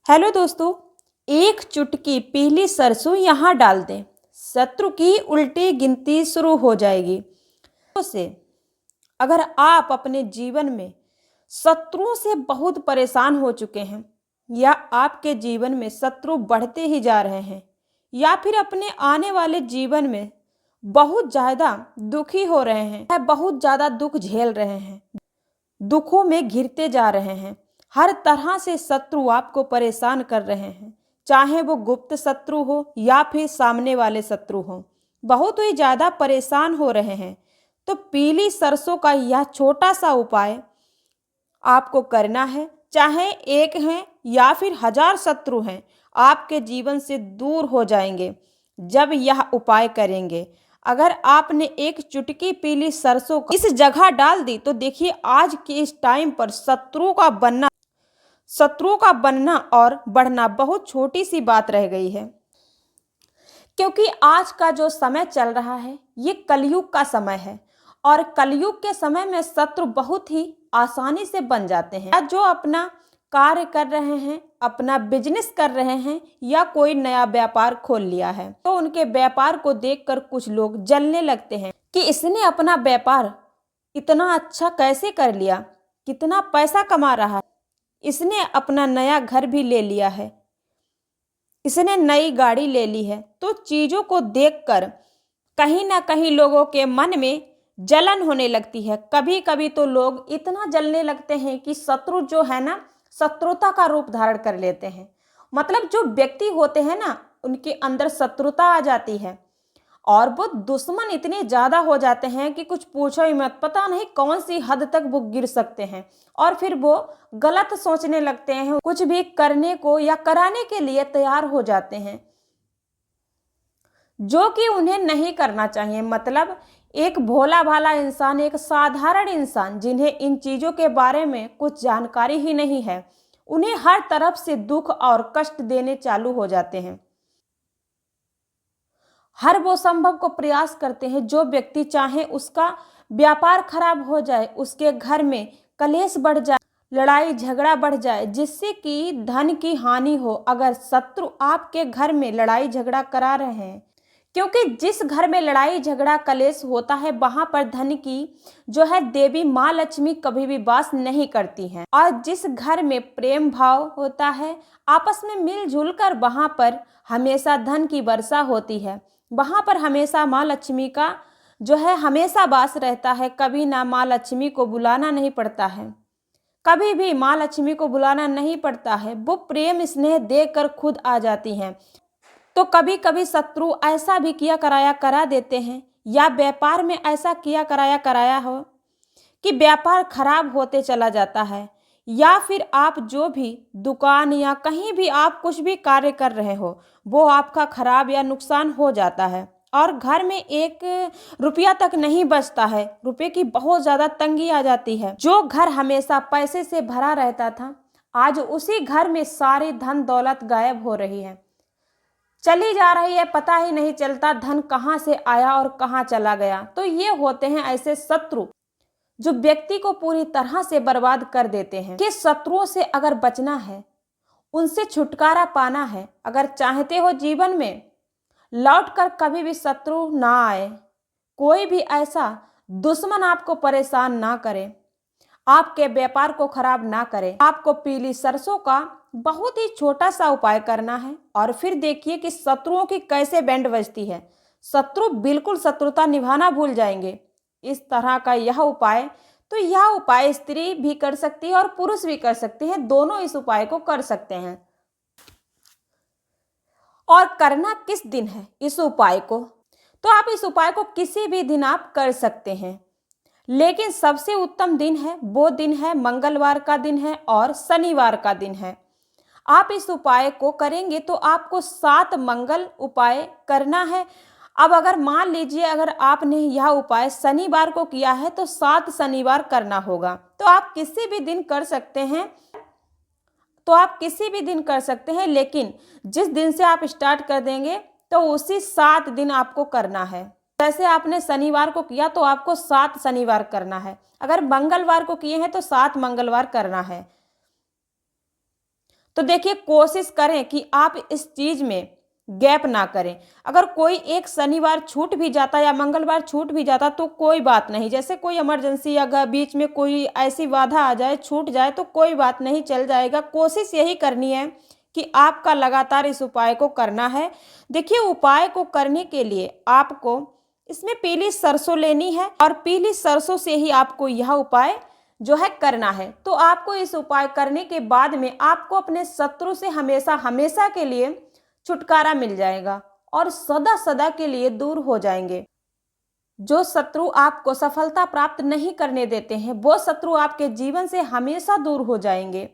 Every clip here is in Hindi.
हेलो दोस्तों, एक चुटकी पीली सरसों यहाँ डाल दें, शत्रु की उल्टी गिनती शुरू हो जाएगी। से अगर आप अपने जीवन में शत्रुओं से बहुत परेशान हो चुके हैं या आपके जीवन में शत्रु बढ़ते ही जा रहे हैं या फिर अपने आने वाले जीवन में बहुत ज़्यादा दुखी हो रहे हैं या बहुत ज़्यादा दुख झेल रहे हैं, दुखों में घिरते जा रहे हैं, हर तरह से शत्रु आपको परेशान कर रहे हैं, चाहे वो गुप्त शत्रु हो या फिर सामने वाले शत्रु हो, बहुत ही ज़्यादा परेशान हो रहे हैं, तो पीली सरसों का यह छोटा सा उपाय आपको करना है। चाहे एक हैं या फिर 1000 शत्रु हैं, आपके जीवन से दूर हो जाएंगे जब यह उपाय करेंगे। अगर आपने एक चुटकी पीली सरसों इस जगह डाल दी तो देखिए आज के इस टाइम पर शत्रुओं का बनना और बढ़ना बहुत छोटी सी बात रह गई है, क्योंकि आज का जो समय चल रहा है ये कलयुग का समय है और कलयुग के समय में शत्रु बहुत ही आसानी से बन जाते हैं। जो अपना कार्य कर रहे हैं, अपना बिजनेस कर रहे हैं या कोई नया व्यापार खोल लिया है, तो उनके व्यापार को देखकर कुछ लोग जलने लगते हैं कि इसने अपना व्यापार इतना अच्छा कैसे कर लिया, कितना पैसा कमा रहा है, इसने अपना नया घर भी ले लिया है, इसने नई गाड़ी ले ली है। तो चीज़ों को देखकर कहीं ना कहीं लोगों के मन में जलन होने लगती है। कभी कभी तो लोग इतना जलने लगते हैं कि शत्रु जो है ना, शत्रुता का रूप धारण कर लेते हैं। मतलब जो व्यक्ति होते हैं ना, उनके अंदर शत्रुता आ जाती है और वो दुश्मन इतने ज़्यादा हो जाते हैं कि कुछ पूछो ही मत, पता नहीं कौन सी हद तक वो गिर सकते हैं और फिर वो गलत सोचने लगते हैं, कुछ भी करने को या कराने के लिए तैयार हो जाते हैं जो कि उन्हें नहीं करना चाहिए। मतलब एक भोला भाला इंसान, एक साधारण इंसान जिन्हें इन चीज़ों के बारे में कुछ जानकारी ही नहीं है, उन्हें हर तरफ से दुख और कष्ट देने चालू हो जाते हैं। हर वो संभव को प्रयास करते हैं, जो व्यक्ति चाहे उसका व्यापार खराब हो जाए, उसके घर में कलेश बढ़ जाए, लड़ाई झगड़ा बढ़ जाए, जिससे कि धन की हानि हो। अगर शत्रु आपके घर में लड़ाई झगड़ा करा रहे हैं, क्योंकि जिस घर में लड़ाई झगड़ा कलेश होता है वहां पर धन की जो है देवी माँ लक्ष्मी कभी भी वास नहीं करती हैं। और जिस घर में प्रेम भाव होता है, आपस में मिलजुल कर, वहां पर हमेशा धन की वर्षा होती है, वहां पर हमेशा माँ लक्ष्मी का जो है हमेशा वास रहता है। कभी ना माँ लक्ष्मी को बुलाना नहीं पड़ता है, कभी भी माँ लक्ष्मी को बुलाना नहीं पड़ता है, वो प्रेम स्नेह देकर खुद आ जाती हैं। तो कभी कभी शत्रु ऐसा भी किया कराया करा देते हैं या व्यापार में ऐसा किया कराया हो कि व्यापार खराब होते चला जाता है, या फिर आप जो भी दुकान या कहीं भी आप कुछ भी कार्य कर रहे हो वो आपका खराब या नुकसान हो जाता है और घर में 1 रुपया तक नहीं बचता है, रुपए की बहुत ज़्यादा तंगी आ जाती है। जो घर हमेशा पैसे से भरा रहता था, आज उसी घर में सारी धन दौलत गायब हो रही है, चली जा रही है, पता ही नहीं चलता धन कहाँ से आया और कहाँ चला गया। तो ये होते हैं ऐसे शत्रु जो व्यक्ति को पूरी तरह से बर्बाद कर देते हैं। कि शत्रुओं से अगर बचना है, उनसे छुटकारा पाना है, अगर चाहते हो जीवन में लौट कर कभी भी शत्रु ना आए, कोई भी ऐसा दुश्मन आपको परेशान ना करे, आपके व्यापार को खराब ना करे, आपको पीली सरसों का बहुत ही छोटा सा उपाय करना है और फिर देखिए कि शत्रुओं की कैसे बैंड बजती है। शत्रु बिल्कुल शत्रुता निभाना भूल जाएंगे। इस तरह का यह उपाय, तो यह उपाय स्त्री भी कर सकती है और पुरुष भी कर सकते हैं, दोनों इस उपाय को कर सकते हैं। और करना किस दिन है इस उपाय को, तो आप इस उपाय को किसी भी दिन आप कर सकते हैं, लेकिन सबसे उत्तम दिन है वो दिन है मंगलवार का दिन है और शनिवार का दिन है। आप इस उपाय को करेंगे तो आपको 7 मंगल उपाय करना है। अब अगर मान लीजिए अगर आपने यह उपाय शनिवार को किया है तो 7 शनिवार करना होगा। तो आप किसी भी दिन कर सकते हैं, लेकिन जिस दिन से आप स्टार्ट कर देंगे तो उसी 7 दिन आपको करना है। जैसे आपने शनिवार को किया तो आपको 7 शनिवार करना है, अगर मंगलवार को किए हैं तो 7 मंगलवार करना है। तो देखिए कोशिश करें कि आप इस चीज में गैप ना करें। अगर कोई एक शनिवार छूट भी जाता या मंगलवार छूट भी जाता तो कोई बात नहीं, जैसे कोई इमरजेंसी या बीच में कोई ऐसी बाधा आ जाए, छूट जाए तो कोई बात नहीं, चल जाएगा। कोशिश यही करनी है कि आपका लगातार इस उपाय को करना है। देखिए उपाय को करने के लिए आपको इसमें पीली सरसों लेनी है और पीली सरसों से ही आपको यह उपाय जो है करना है। तो आपको इस उपाय करने के बाद में आपको अपने शत्रु से हमेशा हमेशा के लिए छुटकारा मिल जाएगा और सदा सदा के लिए दूर हो जाएंगे। जो शत्रु आपको सफलता प्राप्त नहीं करने देते हैं वो शत्रु आपके जीवन से हमेशा दूर हो जाएंगे,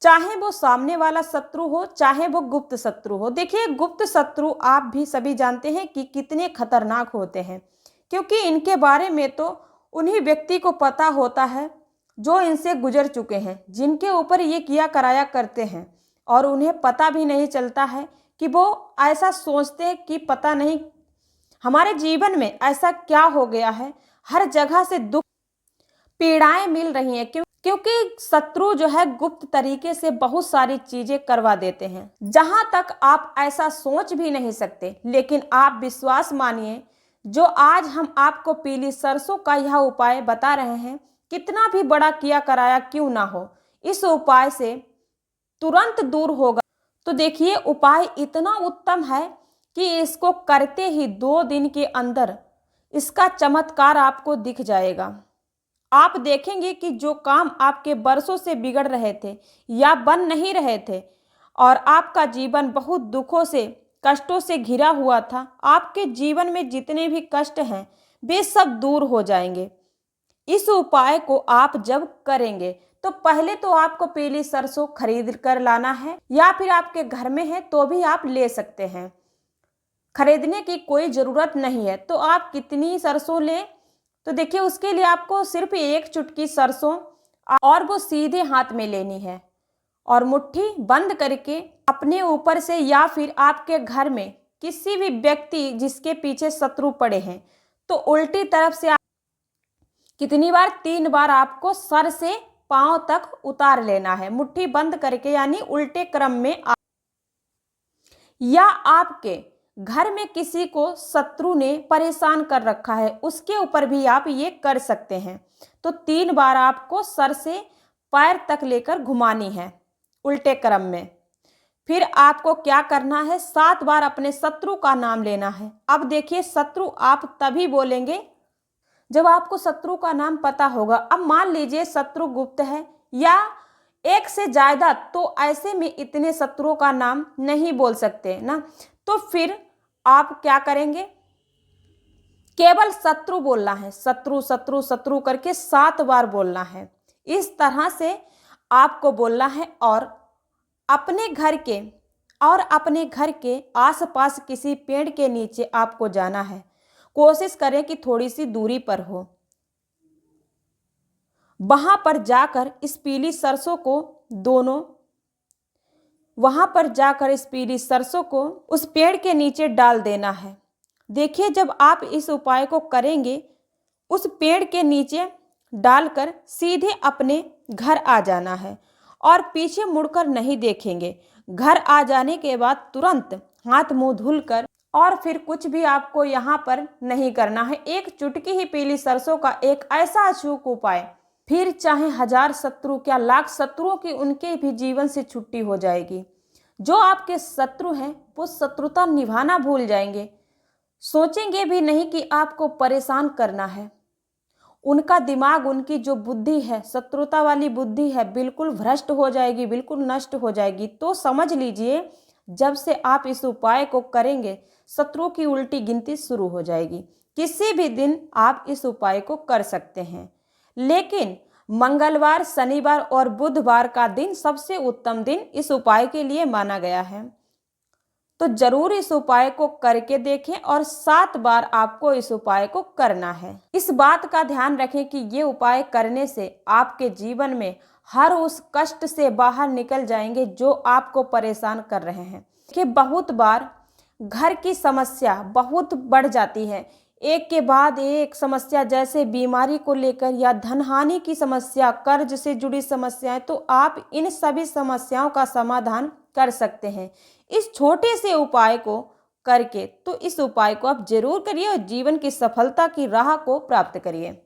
चाहे वो सामने वाला शत्रु हो चाहे वो गुप्त शत्रु हो। देखिए गुप्त शत्रु आप भी सभी जानते हैं कि कितने खतरनाक होते हैं, क्योंकि इनके बारे में तो उन्हीं व्यक्ति को पता होता है जो इनसे गुजर चुके हैं, जिनके ऊपर ये किया कराया करते हैं, और उन्हें पता भी नहीं चलता है कि वो ऐसा सोचते हैं कि पता नहीं हमारे जीवन में ऐसा क्या हो गया है, हर जगह से दुख पीड़ाएं मिल रही हैं। क्योंकि शत्रु जो है गुप्त तरीके से बहुत सारी चीजें करवा देते हैं जहां तक आप ऐसा सोच भी नहीं सकते। लेकिन आप विश्वास मानिए, जो आज हम आपको पीली सरसों का यह उपाय बता रहे हैं, कितना भी बड़ा किया कराया क्यों ना हो, इस उपाय से तुरंत दूर होगा। तो देखिए उपाय इतना उत्तम है कि इसको करते ही 2 दिन के अंदर इसका चमत्कार आपको दिख जाएगा। आप देखेंगे कि जो काम आपके बरसों से बिगड़ रहे थे या बन नहीं रहे थे और आपका जीवन बहुत दुखों से कष्टों से घिरा हुआ था, आपके जीवन में जितने भी कष्ट हैं वे सब दूर हो जाएंगे। इस उपाय को आप जब करेंगे तो पहले तो आपको पीली सरसों खरीद कर लाना है, या फिर आपके घर में है तो भी आप ले सकते हैं, खरीदने की कोई ज़रूरत नहीं है। तो आप कितनी सरसों लें, तो देखिए उसके लिए आपको सिर्फ 1 चुटकी सरसों और वो सीधे हाथ में लेनी है और मुट्ठी बंद करके अपने ऊपर से या फिर आपके घर में किसी भी व्यक्ति जिसके पीछे शत्रु पड़े हैं तो उल्टी तरफ से कितनी बार, 3 बार आपको सर से पांव तक उतार लेना है, मुट्ठी बंद करके, यानी उल्टे क्रम में। या आपके घर में किसी को शत्रु ने परेशान कर रखा है उसके ऊपर भी आप ये कर सकते हैं। तो 3 बार आपको सर से पैर तक लेकर घुमानी है उल्टे क्रम में। फिर आपको क्या करना है, 7 बार अपने शत्रु का नाम लेना है। अब देखिए शत्रु आप तभी बोलेंगे जब आपको शत्रु का नाम पता होगा। अब मान लीजिए शत्रु गुप्त है या एक से ज्यादा, तो ऐसे में इतने शत्रुओं का नाम नहीं बोल सकते ना, तो फिर आप क्या करेंगे, केवल शत्रु बोलना है, शत्रु शत्रु शत्रु करके 7 बार बोलना है। इस तरह से आपको बोलना है और अपने घर के आसपास किसी पेड़ के नीचे आपको जाना है। कोशिश करें कि थोड़ी सी दूरी पर हो, वहां पर जाकर इस पीली सरसों को उस पेड़ के नीचे डाल देना है। देखिए जब आप इस उपाय को करेंगे उस पेड़ के नीचे डालकर सीधे अपने घर आ जाना है और पीछे मुड़कर नहीं देखेंगे। घर आ जाने के बाद तुरंत हाथ मुंह धुलकर, और फिर कुछ भी आपको यहाँ पर नहीं करना है। 1 चुटकी ही पीली सरसों का एक ऐसा अचूक उपाय, फिर चाहे 1000 शत्रु क्या लाख शत्रुओं की उनके भी जीवन से छुट्टी हो जाएगी। जो आपके शत्रु हैं वो शत्रुता निभाना भूल जाएंगे, सोचेंगे भी नहीं कि आपको परेशान करना है। उनका दिमाग, उनकी जो बुद्धि है, शत्रुता वाली बुद्धि है, बिल्कुल भ्रष्ट हो जाएगी, बिल्कुल नष्ट हो जाएगी। तो समझ लीजिए जब से आप इस उपाय को करेंगे शत्रुओं की उल्टी गिनती शुरू हो जाएगी। किसी भी दिन आप इस उपाय को कर सकते हैं, लेकिन मंगलवार, शनिवार और बुधवार का दिन सबसे उत्तम दिन इस उपाय के लिए माना गया है। तो जरूर इस उपाय को करके देखें और 7 बार आपको इस उपाय को करना है। इस बात का ध्यान रखें कि ये उपाय करने से आपके जीवन में हर उस कष्ट से बाहर निकल जाएंगे जो आपको परेशान कर रहे हैं। कि बहुत बार घर की समस्या बहुत बढ़ जाती है एक के बाद एक समस्या, जैसे बीमारी को लेकर या धन हानि की समस्या, कर्ज से जुड़ी समस्याएं, तो आप इन सभी समस्याओं का समाधान कर सकते हैं इस छोटे से उपाय को करके। तो इस उपाय को आप जरूर करिए और जीवन की सफलता की राह को प्राप्त करिए।